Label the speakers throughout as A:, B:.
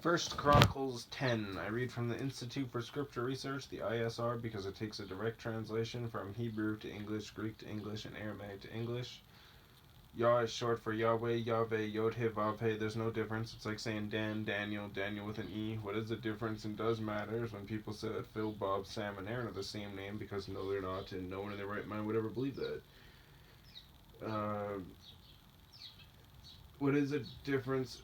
A: 1 Chronicles 10. I read from the Institute for Scripture Research, the ISR, because it takes a direct translation from Hebrew to English, Greek to English, and Aramaic to English. Yah is short for Yahweh, Yahweh, Yod-He, Vav-He. There's no difference. It's like saying Dan, Daniel, Daniel with an E. What is the difference and does matter is when people say that Phil, Bob, Sam, and Aaron are the same name, because no, they're not, and no one in their right mind would ever believe that. What is the difference?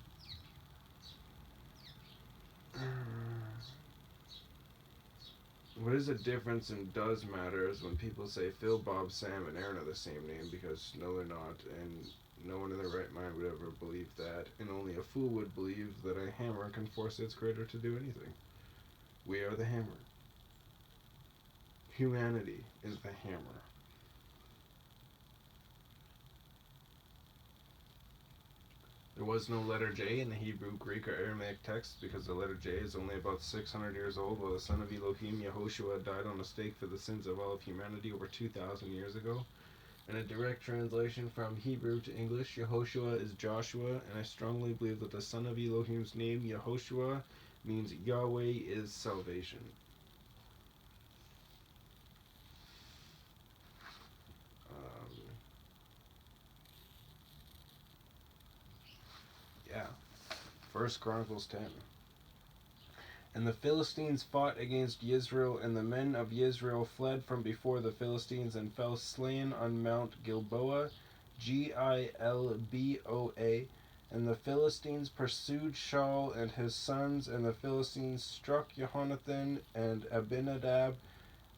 A: What is the difference and does matter is when people say Phil, Bob, Sam, and Aaron are the same name, because no, they're not, and no one in their right mind would ever believe that, and only a fool would believe that a hammer can force its creator to do anything. We are the hammer. Humanity is the hammer. There was no letter J in the Hebrew, Greek, or Aramaic texts because the letter J is only about 600 years old, while the son of Elohim, Yehoshua, died on a stake for the sins of all of humanity over 2,000 years ago. In a direct translation from Hebrew to English, Yehoshua is Joshua, and I strongly believe that the son of Elohim's name, Yehoshua, means Yahweh is salvation. Yeah. 1 Chronicles 10. And the Philistines fought against Israel, and the men of Israel fled from before the Philistines and fell slain on Mount Gilboa, Gilboa. And the Philistines pursued Shaul and his sons, and the Philistines struck Jehonathan and Abinadab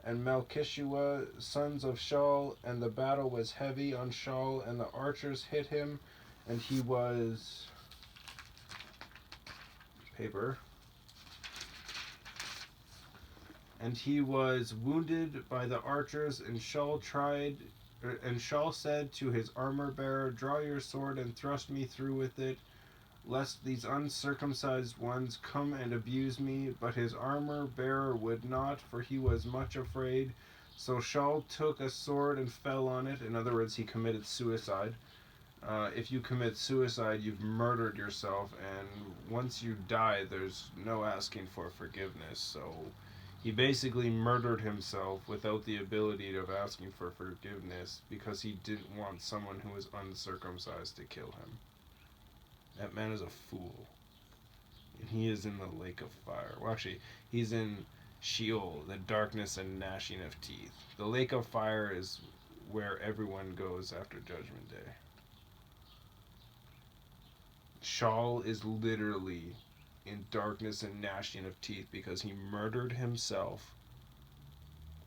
A: and Malchishua, sons of Shaul, and the battle was heavy on Shaul, and the archers hit him, and he was... And he was wounded by the archers, and Shaul said to his armor bearer, "Draw your sword and thrust me through with it, lest these uncircumcised ones come and abuse me." But his armor bearer would not, for he was much afraid. So Shaul took a sword and fell on it. In other words, he committed suicide. If you commit suicide, you've murdered yourself, and once you die, there's no asking for forgiveness. So he basically murdered himself without the ability of asking for forgiveness because he didn't want someone who was uncircumcised to kill him. That man is a fool. And he is in the lake of fire. Well, actually, he's in Sheol, the darkness and gnashing of teeth. The lake of fire is where everyone goes after Judgment Day. Shaul is literally in darkness and gnashing of teeth because he murdered himself,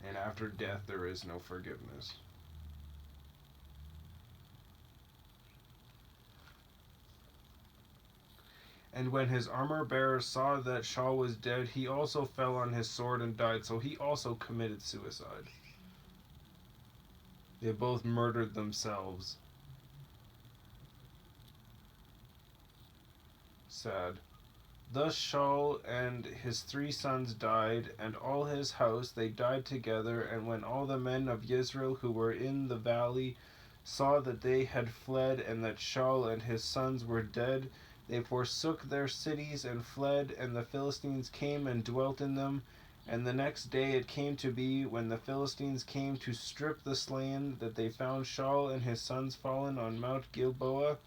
A: and after death there is no forgiveness. And when his armor bearer saw that Shaul was dead, he also fell on his sword and died, so he also committed suicide. They both murdered themselves. Sad. Thus Shaul and his 3 sons died, and all his house, they died together. And when all the men of Israel who were in the valley saw that they had fled, and that Shaul and his sons were dead, they forsook their cities and fled, and the Philistines came and dwelt in them. And the next day it came to be, when the Philistines came to strip the slain, that they found Shaul and his sons fallen on Mount Gilboa.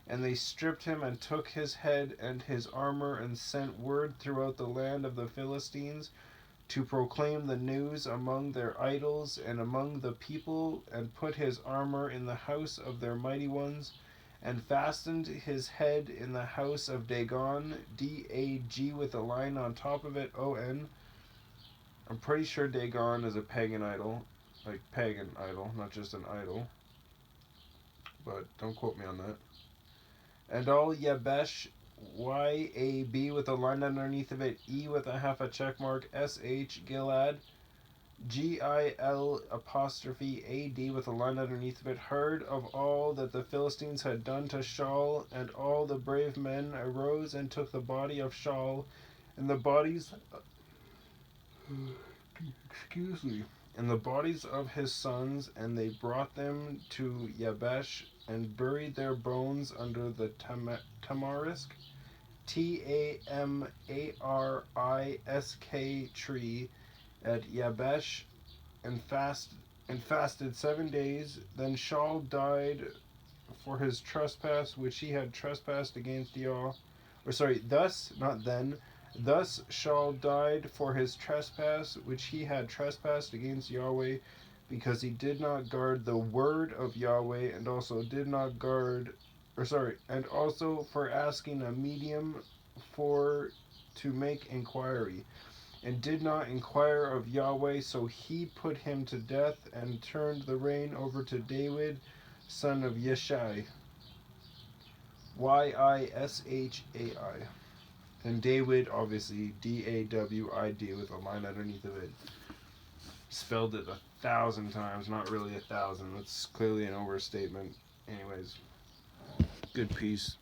A: And they stripped him and took his head and his armor and sent word throughout the land of the Philistines to proclaim the news among their idols and among the people, and put his armor in the house of their mighty ones, and fastened his head in the house of Dagon, D-A-G with a line on top of it, O-N. I'm pretty sure Dagon is a pagan idol, like pagan idol, not just an idol, but don't quote me on that. And all Yabesh, Y-A-B with a line underneath of it, E with a half a check mark, S-H, Gilad, G-I-L'-A-D with a line underneath of it, heard of all that the Philistines had done to Shaul, and all the brave men arose and took the body of Shaul, and the bodies... and the bodies of his sons, and they brought them to Yabesh, and buried their bones under the tamarisk, Tamarisk tree at Yabesh, and fasted 7 days. Then Shaul died for his trespass which he had trespassed against Yah. Or sorry, thus, not then. Thus Shaul died for his trespass which he had trespassed against Yahweh, because he did not guard the word of Yahweh, and also did not guard, and also for asking a medium for to make inquiry, and did not inquire of Yahweh, so he put him to death, and turned the reign over to David, son of Yishai. Yishai. And David, obviously, Dawid with a line underneath of it. Spelled it 1,000 times, not really 1,000. That's clearly an overstatement. Anyways, good piece.